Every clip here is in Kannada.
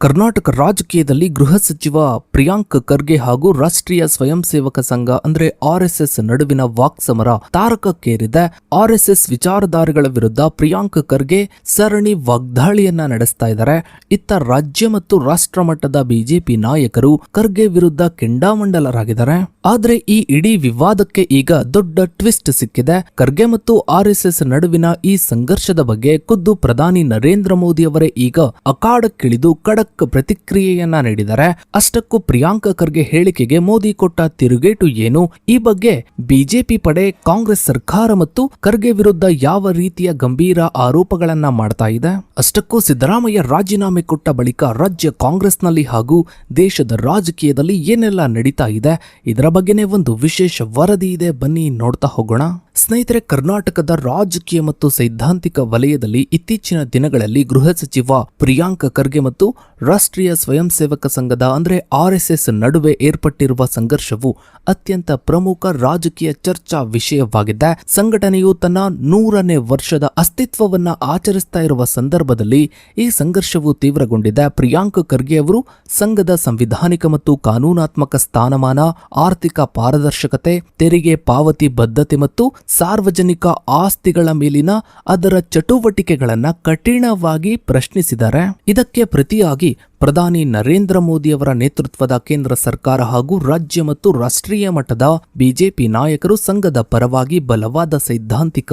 ಕರ್ನಾಟಕ ರಾಜಕೀಯದಲ್ಲಿ ಗೃಹ ಸಚಿವ ಪ್ರಿಯಾಂಕ್ ಖರ್ಗೆ ಹಾಗೂ ರಾಷ್ಟ್ರೀಯ ಸ್ವಯಂ ಸೇವಕ ಸಂಘ ಅಂದ್ರೆ ಆರ್ಎಸ್ಎಸ್ ನಡುವಿನ ವಾಕ್ಸಮರ ತಾರಕಕ್ಕೇರಿದೆ. ಆರ್ಎಸ್ಎಸ್ ವಿಚಾರಧಾರೆಗಳ ವಿರುದ್ಧ ಪ್ರಿಯಾಂಕ್ ಖರ್ಗೆ ಸರಣಿ ವಾಗ್ದಾಳಿಯನ್ನ ನಡೆಸ್ತಾ ಇದ್ದಾರೆ. ಇತ್ತ ರಾಜ್ಯ ಮತ್ತು ರಾಷ್ಟ್ರ ಮಟ್ಟದ ಬಿಜೆಪಿ ನಾಯಕರು ಖರ್ಗೆ ವಿರುದ್ಧ ಕೆಂಡಾಮಂಡಲರಾಗಿದ್ದಾರೆ. ಆದ್ರೆ ಈ ಇಡೀ ವಿವಾದಕ್ಕೆ ಈಗ ದೊಡ್ಡ ಟ್ವಿಸ್ಟ್ ಸಿಕ್ಕಿದೆ. ಖರ್ಗೆ ಮತ್ತು ಆರ್ಎಸ್ಎಸ್ ನಡುವಿನ ಈ ಸಂಘರ್ಷದ ಬಗ್ಗೆ ಖುದ್ದು ಪ್ರಧಾನಿ ನರೇಂದ್ರ ಮೋದಿ ಅವರೇ ಈಗ ಅಖಾಡಕ್ಕಿಳಿದು ಖಡಕ್ ಪ್ರತಿಕ್ರಿಯೆಯನ್ನ ನೀಡಿದ್ದಾರೆ. ಅಷ್ಟಕ್ಕೂ ಪ್ರಿಯಾಂಕ್ ಖರ್ಗೆ ಹೇಳಿಕೆಗೆ ಮೋದಿ ಕೊಟ್ಟ ತಿರುಗೇಟು ಏನು? ಈ ಬಗ್ಗೆ ಬಿಜೆಪಿ ಪಡೆ ಕಾಂಗ್ರೆಸ್ ಸರ್ಕಾರ ಮತ್ತು ಖರ್ಗೆ ವಿರುದ್ಧ ಯಾವ ರೀತಿಯ ಗಂಭೀರ ಆರೋಪಗಳನ್ನ ಮಾಡ್ತಾ ಇದೆ? ಅಷ್ಟಕ್ಕೂ ಸಿದ್ದರಾಮಯ್ಯ ರಾಜೀನಾಮೆ ಕೊಟ್ಟ ಬಳಿಕ ರಾಜ್ಯ ಕಾಂಗ್ರೆಸ್ನಲ್ಲಿ ಹಾಗೂ ದೇಶದ ರಾಜಕೀಯದಲ್ಲಿ ಏನೆಲ್ಲ ನಡೀತಾ ಇದೆ, ಇದರ ಬಗ್ಗೆನೇ ಒಂದು ವಿಶೇಷ ವರದಿ ಇದೆ, ಬನ್ನಿ ನೋಡ್ತಾ ಹೋಗೋಣ. ಸ್ನೇಹಿತರೆ, ಕರ್ನಾಟಕದ ರಾಜಕೀಯ ಮತ್ತು ಸೈದ್ಧಾಂತಿಕ ವಲಯದಲ್ಲಿ ಇತ್ತೀಚಿನ ದಿನಗಳಲ್ಲಿ ಗೃಹ ಸಚಿವ ಪ್ರಿಯಾಂಕ್ ಖರ್ಗೆ ಮತ್ತು ರಾಷ್ಟ್ರೀಯ ಸ್ವಯಂ ಸೇವಕ ಸಂಘದ ಅಂದ್ರೆ ಆರ್ಎಸ್ಎಸ್ ನಡುವೆ ಏರ್ಪಟ್ಟಿರುವ ಸಂಘರ್ಷವು ಅತ್ಯಂತ ಪ್ರಮುಖ ರಾಜಕೀಯ ಚರ್ಚಾ ವಿಷಯವಾಗಿದೆ. ಸಂಘಟನೆಯು ತನ್ನ 100ನೇ ವರ್ಷದ ಅಸ್ತಿತ್ವವನ್ನ ಆಚರಿಸ್ತಾ ಇರುವ ಸಂದರ್ಭದಲ್ಲಿ ಈ ಸಂಘರ್ಷವು ತೀವ್ರಗೊಂಡಿದೆ. ಪ್ರಿಯಾಂಕ್ ಖರ್ಗೆ ಅವರು ಸಂಘದ ಸಂವಿಧಾನಿಕ ಮತ್ತು ಕಾನೂನಾತ್ಮಕ ಸ್ಥಾನಮಾನ, ಆರ್ಥಿಕ ಪಾರದರ್ಶಕತೆ, ತೆರಿಗೆ ಪಾವತಿ ಬದ್ಧತೆ ಮತ್ತು ಸಾರ್ವಜನಿಕ ಆಸ್ತಿಗಳ ಮೇಲಿನ ಅದರ ಚಟುವಟಿಕೆಗಳನ್ನ ಕಠಿಣವಾಗಿ ಪ್ರಶ್ನಿಸಿದ್ದಾರೆ. ಇದಕ್ಕೆ ಪ್ರತಿಯಾಗಿ ಪ್ರಧಾನಿ ನರೇಂದ್ರ ಮೋದಿ ಅವರ ನೇತೃತ್ವದ ಕೇಂದ್ರ ಸರ್ಕಾರ ಹಾಗೂ ರಾಜ್ಯ ಮತ್ತು ರಾಷ್ಟ್ರೀಯ ಮಟ್ಟದ ಬಿಜೆಪಿ ನಾಯಕರು ಸಂಘದ ಪರವಾಗಿ ಬಲವಾದ ಸೈದ್ಧಾಂತಿಕ,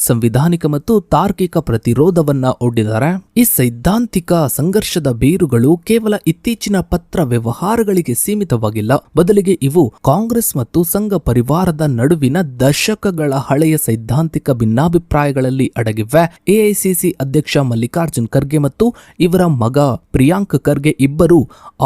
ಸಂವಿಧಾನಿಕ ಮತ್ತು ತಾರ್ಕಿಕ ಪ್ರತಿರೋಧವನ್ನ ಒಡ್ಡಿದ್ದಾರೆ. ಈ ಸೈದ್ಧಾಂತಿಕ ಸಂಘರ್ಷದ ಬೇರುಗಳು ಕೇವಲ ಇತ್ತೀಚಿನ ಪತ್ರ ವ್ಯವಹಾರಗಳಿಗೆ ಸೀಮಿತವಾಗಿಲ್ಲ. ಬದಲಿಗೆ ಇವು ಕಾಂಗ್ರೆಸ್ ಮತ್ತು ಸಂಘ ಪರಿವಾರದ ನಡುವಿನ ದಶಕಗಳ ಹಳೆಯ ಸೈದ್ಧಾಂತಿಕ ಭಿನ್ನಾಭಿಪ್ರಾಯಗಳಲ್ಲಿ ಅಡಗಿವೆ. ಎಐಸಿಸಿ ಅಧ್ಯಕ್ಷ ಮಲ್ಲಿಕಾರ್ಜುನ್ ಖರ್ಗೆ ಮತ್ತು ಇವರ ಮಗ ಪ್ರಿಯಾಂಕ್ ಖರ್ಗೆ ಇಬ್ಬರು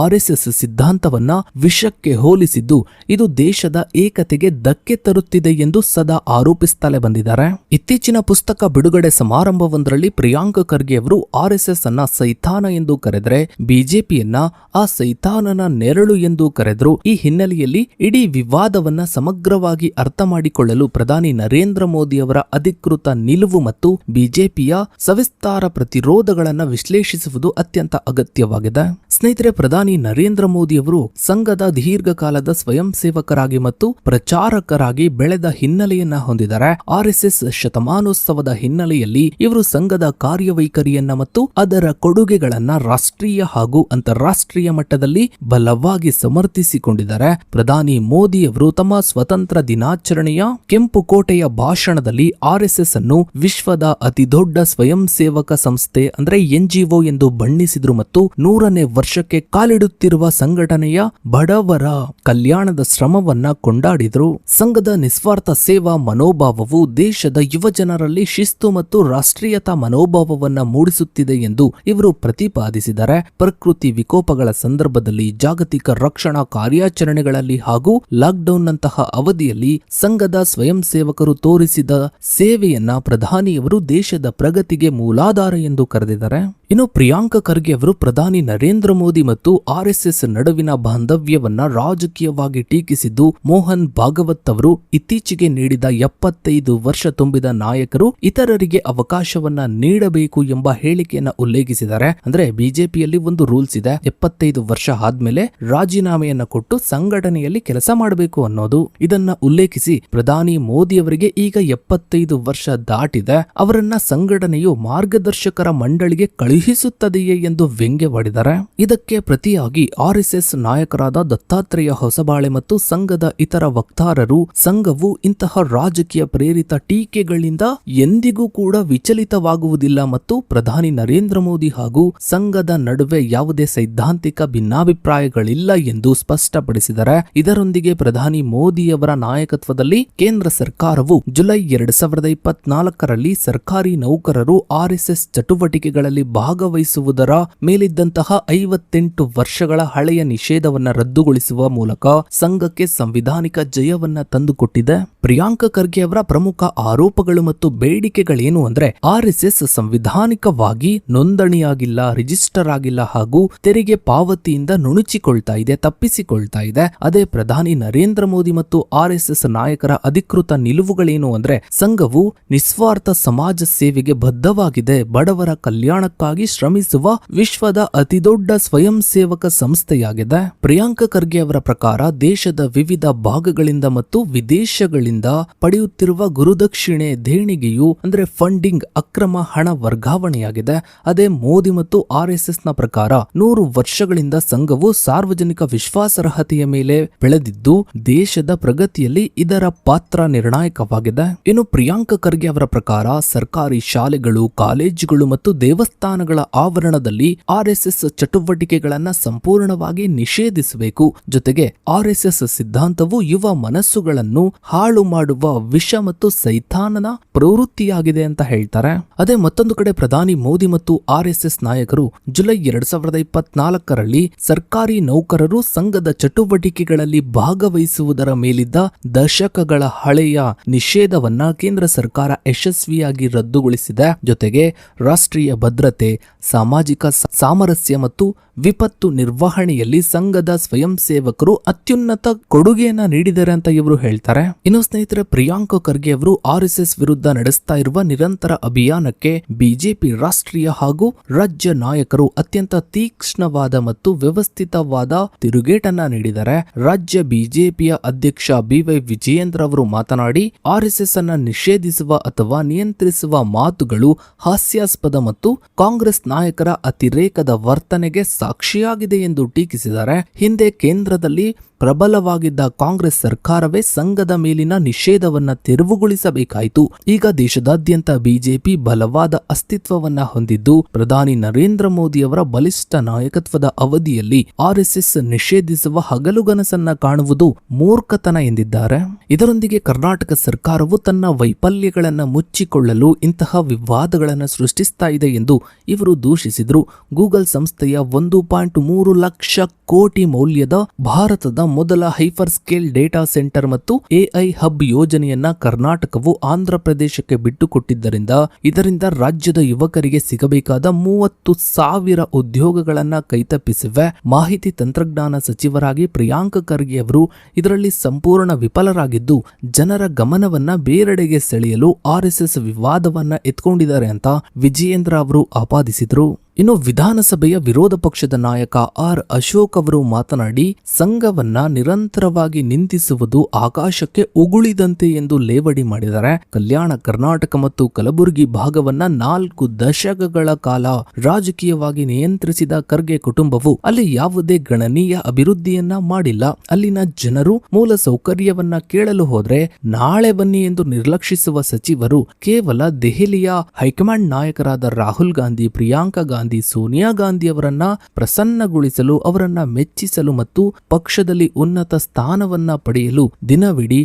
ಆರ್ಎಸ್ಎಸ್ ಸಿದ್ಧಾಂತವನ್ನ ವಿಷಕ್ಕೆ ಹೋಲಿಸಿದ್ದು ಇದು ದೇಶದ ಏಕತೆಗೆ ಧಕ್ಕೆ ತರುತ್ತಿದೆ ಎಂದು ಸದಾ ಆರೋಪಿಸುತ್ತಲೇ ಬಂದಿದ್ದಾರೆ. ಇತ್ತೀಚಿನ ಪುಸ್ತಕ ಬಿಡುಗಡೆ ಸಮಾರಂಭವೊಂದರಲ್ಲಿ ಪ್ರಿಯಾಂಕ್ ಖರ್ಗೆ ಅವರು ಆರ್ಎಸ್ಎಸ್ ಅನ್ನ ಸೈತಾನ ಎಂದು ಕರೆದರೆ ಬಿಜೆಪಿಯನ್ನ ಆ ಸೈತಾನನ ನೆರಳು ಎಂದು ಕರೆದರು. ಈ ಹಿನ್ನೆಲೆಯಲ್ಲಿ ಇಡೀ ವಿವಾದವನ್ನ ಸಮಗ್ರವಾಗಿ ಅರ್ಥ ಮಾಡಿಕೊಳ್ಳಲು ಪ್ರಧಾನಿ ನರೇಂದ್ರ ಮೋದಿ ಅವರ ಅಧಿಕೃತ ನಿಲುವು ಮತ್ತು ಬಿಜೆಪಿಯ ಸವಿಸ್ತಾರ ಪ್ರತಿರೋಧಗಳನ್ನು ವಿಶ್ಲೇಷಿಸುವುದು ಅತ್ಯಂತ ಅಗತ್ಯವಾಗಿದೆ. ಸ್ನೇಹಿತರೆ, ಪ್ರಧಾನಿ ನರೇಂದ್ರ ಮೋದಿ ಅವರು ಸಂಘದ ದೀರ್ಘಕಾಲದ ಸ್ವಯಂ ಸೇವಕರಾಗಿ ಮತ್ತು ಪ್ರಚಾರಕರಾಗಿ ಬೆಳೆದ ಹಿನ್ನೆಲೆಯನ್ನ ಹೊಂದಿದ್ದಾರೆ. ಆರ್ಎಸ್ಎಸ್ ಶತಮಾನೋತ್ಸವದ ಹಿನ್ನೆಲೆಯಲ್ಲಿ ಇವರು ಸಂಘದ ಕಾರ್ಯವೈಖರಿಯನ್ನ ಮತ್ತು ಅದರ ಕೊಡುಗೆಗಳನ್ನ ರಾಷ್ಟ್ರೀಯ ಹಾಗೂ ಅಂತಾರಾಷ್ಟ್ರೀಯ ಮಟ್ಟದಲ್ಲಿ ಬಲವಾಗಿ ಸಮರ್ಥಿಸಿಕೊಂಡಿದ್ದಾರೆ. ಪ್ರಧಾನಿ ಮೋದಿ ಅವರು ತಮ್ಮ ಸ್ವತಂತ್ರ ದಿನಾಚರಣೆಯ ಕೆಂಪು ಕೋಟೆಯ ಭಾಷಣದಲ್ಲಿ ಆರ್ಎಸ್ಎಸ್ ಅನ್ನು ವಿಶ್ವದ ಅತಿದೊಡ್ಡ ಸ್ವಯಂ ಸೇವಕ ಸಂಸ್ಥೆ ಅಂದ್ರೆ ಎನ್ಜಿಒ ಎಂದು ಬಣ್ಣಿಸಿದ್ರು ಮತ್ತು 100ನೇ ವರ್ಷಕ್ಕೆ ಕಾಲಿಡುತ್ತಿರುವ ಸಂಘಟನೆಯ ಬಡವರ ಕಲ್ಯಾಣದ ಶ್ರಮವನ್ನ ಕೊಂಡಾಡಿದರು. ಸಂಘದ ನಿಸ್ವಾರ್ಥ ಸೇವಾ ಮನೋಭಾವವು ದೇಶದ ಯುವಜನರಲ್ಲಿ ಶಿಸ್ತು ಮತ್ತು ರಾಷ್ಟ್ರೀಯತಾ ಮನೋಭಾವವನ್ನ ಮೂಡಿಸುತ್ತಿದೆ ಎಂದು ಇವರು ಪ್ರತಿಪಾದಿಸಿದ್ದಾರೆ. ಪ್ರಕೃತಿ ವಿಕೋಪಗಳ ಸಂದರ್ಭದಲ್ಲಿ, ಜಾಗತಿಕ ರಕ್ಷಣಾ ಕಾರ್ಯಾಚರಣೆಗಳಲ್ಲಿ ಹಾಗೂ ಲಾಕ್ಡೌನ್ ನಂತಹ ಅವಧಿಯಲ್ಲಿ ಸಂಘದ ಸ್ವಯಂ ಸೇವಕರು ತೋರಿಸಿದ ಸೇವೆಯನ್ನ ಪ್ರಧಾನಿಯವರು ದೇಶದ ಪ್ರಗತಿಗೆ ಮೂಲಾಧಾರ ಎಂದು ಕರೆದಿದ್ದಾರೆ. ಇನ್ನು ಪ್ರಿಯಾಂಕ್ ಖರ್ಗೆ ಅವರು ಪ್ರಧಾನಿ ನರೇಂದ್ರ ಮೋದಿ ಮತ್ತು ಆರ್ಎಸ್ಎಸ್ ನಡುವಿನ ಬಾಂಧವ್ಯವನ್ನ ರಾಜಕೀಯವಾಗಿ ಟೀಕಿಸಿದ್ದು, ಮೋಹನ್ ಭಾಗವತ್ ಅವರು ಇತ್ತೀಚೆಗೆ ನೀಡಿದ 75 ವರ್ಷ ತುಂಬಿದ ನಾಯಕರು ಇತರರಿಗೆ ಅವಕಾಶವನ್ನ ನೀಡಬೇಕು ಎಂಬ ಹೇಳಿಕೆಯನ್ನ ಉಲ್ಲೇಖಿಸಿದ್ದಾರೆ. ಅಂದ್ರೆ ಬಿಜೆಪಿಯಲ್ಲಿ ಒಂದು ರೂಲ್ಸ್ ಇದೆ, 75 ವರ್ಷ ಆದ್ಮೇಲೆ ರಾಜೀನಾಮೆಯನ್ನ ಕೊಟ್ಟು ಸಂಘಟನೆಯಲ್ಲಿ ಕೆಲಸ ಮಾಡಬೇಕು ಅನ್ನೋದು. ಇದನ್ನ ಉಲ್ಲೇಖಿಸಿ ಪ್ರಧಾನಿ ಮೋದಿ ಅವರಿಗೆ ಈಗ 75 ವರ್ಷ ದಾಟಿದೆ, ಅವರನ್ನ ಸಂಘಟನೆಯು ಮಾರ್ಗದರ್ಶಕರ ಮಂಡಳಿಗೆ ಕಳುಹಿಸುತ್ತದೆಯೇ ಎಂದು ವ್ಯಂಗ್ಯವಾಡಿದ್ದಾರೆ. ಇದಕ್ಕೆ ಪ್ರತಿಯಾಗಿ ಆರ್ಎಸ್ಎಸ್ ನಾಯಕರಾದ ದತ್ತಾತ್ರೇಯ ಹೊಸಬಾಳೆ ಮತ್ತು ಸಂಘದ ಇತರ ವಕ್ತಾರರು ಸಂಘವು ಇಂತಹ ರಾಜಕೀಯ ಪ್ರೇರಿತ ಟೀಕೆಗಳಿಂದ ಎಂದಿಗೂ ಕೂಡ ವಿಚಲಿತವಾಗುವುದಿಲ್ಲ ಮತ್ತು ಪ್ರಧಾನಿ ನರೇಂದ್ರ ಮೋದಿ ಹಾಗೂ ಸಂಘದ ನಡುವೆ ಯಾವುದೇ ಸೈದ್ಧಾಂತಿಕ ಭಿನ್ನಾಭಿಪ್ರಾಯಗಳಿಲ್ಲ ಎಂದು ಸ್ಪಷ್ಟಪಡಿಸಿದ್ದಾರೆ. ಇದರೊಂದಿಗೆ ಪ್ರಧಾನಿ ಮೋದಿಯವರ ನಾಯಕತ್ವದಲ್ಲಿ ಕೇಂದ್ರ ಸರ್ಕಾರವು ಜುಲೈ 2024ರಲ್ಲಿ ಸರ್ಕಾರಿ ನೌಕರರು ಆರ್ಎಸ್ಎಸ್ ಚಟುವಟಿಕೆಗಳಲ್ಲಿ ಭಾಗವಹಿಸುವುದರ ಮೇಲಿದ್ದಂತಹ 58 ವರ್ಷಗಳ ಹಳೆಯ ನಿಷೇಧವನ್ನ ರದ್ದುಗೊಳಿಸುವ ಮೂಲಕ ಸಂಘಕ್ಕೆ ಸಂವಿಧಾನಿಕ ಜಯವನ್ನ ತಂದುಕೊಟ್ಟಿದೆ. ಪ್ರಿಯಾಂಕ್ ಖರ್ಗೆ ಅವರ ಪ್ರಮುಖ ಆರೋಪಗಳು ಮತ್ತು ಬೇಡಿಕೆಗಳೇನು ಅಂದ್ರೆ, ಆರ್ಎಸ್ಎಸ್ ಸಂವಿಧಾನಿಕವಾಗಿ ನೋಂದಣಿಯಾಗಿಲ್ಲ, ರಿಜಿಸ್ಟರ್ ಆಗಿಲ್ಲ ಹಾಗೂ ತೆರಿಗೆ ಪಾವತಿಯಿಂದ ನುಣುಚಿಕೊಳ್ತಾ ಇದೆ, ತಪ್ಪಿಸಿಕೊಳ್ತಾ ಇದೆ. ಅದೇ ಪ್ರಧಾನಿ ನರೇಂದ್ರ ಮೋದಿ ಮತ್ತು ಆರ್ಎಸ್ಎಸ್ ನಾಯಕರ ಅಧಿಕೃತ ನಿಲುವುಗಳೇನು ಅಂದ್ರೆ, ಸಂಘವು ನಿಸ್ವಾರ್ಥ ಸಮಾಜ ಸೇವೆಗೆ ಬದ್ಧವಾಗಿದೆ, ಬಡವರ ಕಲ್ಯಾಣಕ್ಕಾಗಿ ಅಭಿವೃದ್ಧಿಗಾಗಿ ಶ್ರಮಿಸುವ ವಿಶ್ವದ ಅತಿದೊಡ್ಡ ಸ್ವಯಂ ಸೇವಕ ಸಂಸ್ಥೆಯಾಗಿದೆ. ಪ್ರಿಯಾಂಕ ಖರ್ಗೆ ಅವರ ಪ್ರಕಾರ ದೇಶದ ವಿವಿಧ ಭಾಗಗಳಿಂದ ಮತ್ತು ವಿದೇಶಗಳಿಂದ ಪಡೆಯುತ್ತಿರುವ ಗುರುದಕ್ಷಿಣೆ ದೇಣಿಗೆಯು ಅಂದ್ರೆ ಫಂಡಿಂಗ್ ಅಕ್ರಮ ಹಣ ವರ್ಗಾವಣೆಯಾಗಿದೆ. ಅದೇ ಮೋದಿ ಮತ್ತು RSS ನ ಪ್ರಕಾರ 100 ವರ್ಷಗಳಿಂದ ಸಂಘವು ಸಾರ್ವಜನಿಕ ವಿಶ್ವಾಸಾರ್ಹತೆಯ ಮೇಲೆ ಬೆಳೆದಿದ್ದು ದೇಶದ ಪ್ರಗತಿಯಲ್ಲಿ ಇದರ ಪಾತ್ರ ನಿರ್ಣಾಯಕವಾಗಿದೆ. ಇನ್ನು ಪ್ರಿಯಾಂಕ ಖರ್ಗೆ ಅವರ ಪ್ರಕಾರ ಸರ್ಕಾರಿ ಶಾಲೆಗಳು, ಕಾಲೇಜುಗಳು ಮತ್ತು ದೇವಸ್ಥಾನಗಳ ಆವರಣದಲ್ಲಿ RSS ಚಟುವಟಿಕೆಗಳನ್ನ ಸಂಪೂರ್ಣವಾಗಿ ನಿಷೇಧಿಸಬೇಕು. ಜೊತೆಗೆ RSS ಸಿದ್ಧಾಂತವು ಯುವ ಮನಸ್ಸುಗಳನ್ನು ಹಾಳು ಮಾಡುವ ವಿಷ ಮತ್ತು ಸೈತಾನನ ಪ್ರವೃತ್ತಿಯಾಗಿದೆ ಅಂತ ಹೇಳ್ತಾರೆ. ಅದೇ ಮತ್ತೊಂದು ಕಡೆ ಪ್ರಧಾನಿ ಮೋದಿ ಮತ್ತು RSS ನಾಯಕರು ಜುಲೈ 2024ರಲ್ಲಿ ಸರ್ಕಾರಿ ನೌಕರರು ಸಂಘದ ಚಟುವಟಿಕೆಗಳಲ್ಲಿ ಭಾಗವಹಿಸುವುದರ ಮೇಲಿದ್ದ ದಶಕಗಳ ಹಳೆಯ ನಿಷೇಧವನ್ನ ಕೇಂದ್ರ ಸರ್ಕಾರ ಯಶಸ್ವಿಯಾಗಿ ರದ್ದುಗೊಳಿಸಿದೆ. ಜೊತೆಗೆ ರಾಷ್ಟ್ರೀಯ ಭದ್ರತೆ, ಸಾಮಾಜಿಕ ಸಾಮರಸ್ಯ ಮತ್ತು ವಿಪತ್ತು ನಿರ್ವಹಣೆಯಲ್ಲಿ ಸಂಘದ ಸ್ವಯಂ ಸೇವಕರು ಅತ್ಯುನ್ನತ ಕೊಡುಗೆಯನ್ನ ನೀಡಿದ್ದಾರೆ ಅಂತ ಇವರು ಹೇಳ್ತಾರೆ. ಇನ್ನು ಸ್ನೇಹಿತರೆ, ಪ್ರಿಯಾಂಕ ಖರ್ಗೆ ಅವರು RSS ವಿರುದ್ಧ ನಡೆಸ್ತಾ ಇರುವ ನಿರಂತರ ಅಭಿಯಾನಕ್ಕೆ ಬಿಜೆಪಿ ರಾಷ್ಟ್ರೀಯ ಹಾಗೂ ರಾಜ್ಯ ನಾಯಕರು ಅತ್ಯಂತ ತೀಕ್ಷ್ಣವಾದ ಮತ್ತು ವ್ಯವಸ್ಥಿತವಾದ ತಿರುಗೇಟನ್ನ ನೀಡಿದ್ದಾರೆ. ರಾಜ್ಯ ಬಿಜೆಪಿಯ ಅಧ್ಯಕ್ಷ BY ವಿಜಯೇಂದ್ರ ಅವರು ಮಾತನಾಡಿ RSS ಅನ್ನ ನಿಷೇಧಿಸುವ ಅಥವಾ ನಿಯಂತ್ರಿಸುವ ಮಾತುಗಳು ಹಾಸ್ಯಾಸ್ಪದ ಮತ್ತು ಕಾಂಗ್ರೆಸ್ ನಾಯಕರ ಅತಿರೇಕದ ವರ್ತನೆಗೆ ಸಾಕ್ಷಿಯಾಗಿದೆ ಎಂದು ಟೀಕಿಸಿದ್ದಾರೆ. ಹಿಂದೆ ಕೇಂದ್ರದಲ್ಲಿ ಪ್ರಬಲವಾಗಿದ್ದ ಕಾಂಗ್ರೆಸ್ ಸರ್ಕಾರವೇ ಸಂಘದ ಮೇಲಿನ ನಿಷೇಧವನ್ನ ತೆರವುಗೊಳಿಸಬೇಕಾಯಿತು. ಈಗ ದೇಶದಾದ್ಯಂತ ಬಿಜೆಪಿ ಬಲವಾದ ಅಸ್ತಿತ್ವವನ್ನ ಹೊಂದಿದ್ದು ಪ್ರಧಾನಿ ನರೇಂದ್ರ ಮೋದಿ ಅವರ ಬಲಿಷ್ಠ ನಾಯಕತ್ವದ ಅವಧಿಯಲ್ಲಿ RSS ನಿಷೇಧಿಸುವ ಹಗಲುಗನಸನ್ನ ಕಾಣುವುದು ಮೂರ್ಖತನ ಎಂದಿದ್ದಾರೆ. ಇದರೊಂದಿಗೆ ಕರ್ನಾಟಕ ಸರ್ಕಾರವು ತನ್ನ ವೈಫಲ್ಯಗಳನ್ನು ಮುಚ್ಚಿಕೊಳ್ಳಲು ಇಂತಹ ವಿವಾದಗಳನ್ನು ಸೃಷ್ಟಿಸ್ತಾ ಇದೆ ಎಂದು ಇವರು ದೂಷಿಸಿದರು. ಗೂಗಲ್ ಸಂಸ್ಥೆಯ 1.3 ಲಕ್ಷ ಕೋಟಿ ಮೌಲ್ಯದ ಭಾರತದ ಮೊದಲ ಹೈಪರ್ ಸ್ಕೇಲ್ ಡೇಟಾ ಸೆಂಟರ್ ಮತ್ತು AI ಹಬ್ ಯೋಜನೆಯನ್ನ ಕರ್ನಾಟಕವು ಆಂಧ್ರ ಪ್ರದೇಶಕ್ಕೆ ಬಿಟ್ಟುಕೊಟ್ಟಿದ್ದರಿಂದ ಇದರಿಂದ ರಾಜ್ಯದ ಯುವಕರಿಗೆ ಸಿಗಬೇಕಾದ 30,000 ಉದ್ಯೋಗಗಳನ್ನ ಕೈತಪ್ಪಿಸಿವೆ. ಮಾಹಿತಿ ತಂತ್ರಜ್ಞಾನ ಸಚಿವರಾಗಿ ಪ್ರಿಯಾಂಕ ಖರ್ಗೆ ಅವರು ಇದರಲ್ಲಿ ಸಂಪೂರ್ಣ ವಿಫಲರಾಗಿದ್ದು ಜನರ ಗಮನವನ್ನ ಬೇರೆಡೆಗೆ ಸೆಳೆಯಲು RSS ವಿವಾದವನ್ನ ಎತ್ಕೊಂಡಿದ್ದಾರೆ ಅಂತ ವಿಜಯೇಂದ್ರ ಅವರು ಆಪಾದಿಸಿದರು. ಇನ್ನು ವಿಧಾನಸಭೆಯ ವಿರೋಧ ಪಕ್ಷದ ನಾಯಕ R ಅಶೋಕ್ ಅವರು ಮಾತನಾಡಿ ಸಂಘವನ್ನ ನಿರಂತರವಾಗಿ ನಿಂದಿಸುವುದು ಆಕಾಶಕ್ಕೆ ಉಗುಳಿದಂತೆ ಎಂದು ಲೇವಡಿ ಮಾಡಿದ್ದಾರೆ. ಕಲ್ಯಾಣ ಕರ್ನಾಟಕ ಮತ್ತು ಕಲಬುರಗಿ ಭಾಗವನ್ನ 4 ದಶಕಗಳ ಕಾಲ ರಾಜಕೀಯವಾಗಿ ನಿಯಂತ್ರಿಸಿದ ಖರ್ಗೆ ಕುಟುಂಬವು ಅಲ್ಲಿ ಯಾವುದೇ ಗಣನೀಯ ಅಭಿವೃದ್ಧಿಯನ್ನ ಮಾಡಿಲ್ಲ. ಅಲ್ಲಿನ ಜನರು ಮೂಲ ಸೌಕರ್ಯವನ್ನ ಕೇಳಲು ಹೋದ್ರೆ ನಾಳೆ ಬನ್ನಿ ಎಂದು ನಿರ್ಲಕ್ಷಿಸುವ ಸಚಿವರು ಕೇವಲ ದೆಹಲಿಯ ಹೈಕಮಾಂಡ್ ನಾಯಕರಾದ ರಾಹುಲ್ ಗಾಂಧಿ, ಪ್ರಿಯಾಂಕಾ ಗಾಂಧಿ, ಸೋನಿಯಾ ಗಾಂಧಿ ಅವರನ್ನ ಪ್ರಸನ್ನಗೊಳಿಸಲು, ಅವರನ್ನ ಮೆಚ್ಚಿಸಲು ಮತ್ತು ಪಕ್ಷದಲ್ಲಿ ಉನ್ನತ ಸ್ಥಾನವನ್ನ ಪಡೆಯಲು ದಿನವಿಡೀ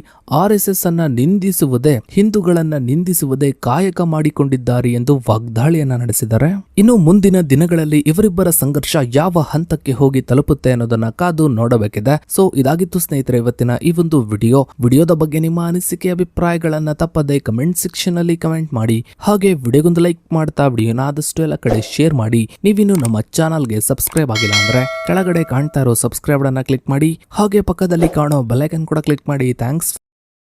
RSS ಅನ್ನ ನಿಂದಿಸುವುದೇ, ಹಿಂದೂಗಳನ್ನ ನಿಂದಿಸುವುದೇ ಕಾಯಕ ಮಾಡಿಕೊಂಡಿದ್ದಾರೆ ಎಂದು ವಾಗ್ದಾಳಿಯನ್ನ ನಡೆಸಿದ್ದಾರೆ. ಇನ್ನು ಮುಂದಿನ ದಿನಗಳಲ್ಲಿ ಇವರಿಬ್ಬರ ಸಂಘರ್ಷ ಯಾವ ಹಂತಕ್ಕೆ ಹೋಗಿ ತಲುಪುತ್ತೆ ಅನ್ನೋದನ್ನ ಕಾದು ನೋಡಬೇಕಿದೆ. ಸೊ ಇದಾಗಿತ್ತು ಸ್ನೇಹಿತರೆ ಇವತ್ತಿನ ಈ ಒಂದು ವಿಡಿಯೋದ ಬಗ್ಗೆ ನಿಮ್ಮ ಅನಿಸಿಕೆ ಅಭಿಪ್ರಾಯಗಳನ್ನ ತಪ್ಪದೆ ಕಮೆಂಟ್ ಸೆಕ್ಷನ್ ಅಲ್ಲಿ ಕಮೆಂಟ್ ಮಾಡಿ. ಹಾಗೆ ವಿಡಿಯೋಗೊಂದು ಲೈಕ್ ಮಾಡ್ತಾ ವಿಡಿಯೋನ ಆದಷ್ಟು ಎಲ್ಲ ಕಡೆ ಶೇರ್ ಮಾಡಿ. ನೀವಿನ್ನು ನಮ್ಮ ಚಾನಲ್ಗೆ ಸಬ್ಸ್ಕ್ರೈಬ್ ಆಗಿಲ್ಲ ಅಂದ್ರೆ ಕೆಳಗಡೆ ಕಾಣ್ತಾ ಇರೋ ಸಬ್ಸ್ಕ್ರೈಬ್ ಅನ್ನ ಕ್ಲಿಕ್ ಮಾಡಿ. ಹಾಗೆ ಪಕ್ಕದಲ್ಲಿ ಕಾಣೋ ಬೆಲ್ ಐಕಾನ್ ಕೂಡ ಕ್ಲಿಕ್ ಮಾಡಿ. ಥ್ಯಾಂಕ್ಸ್.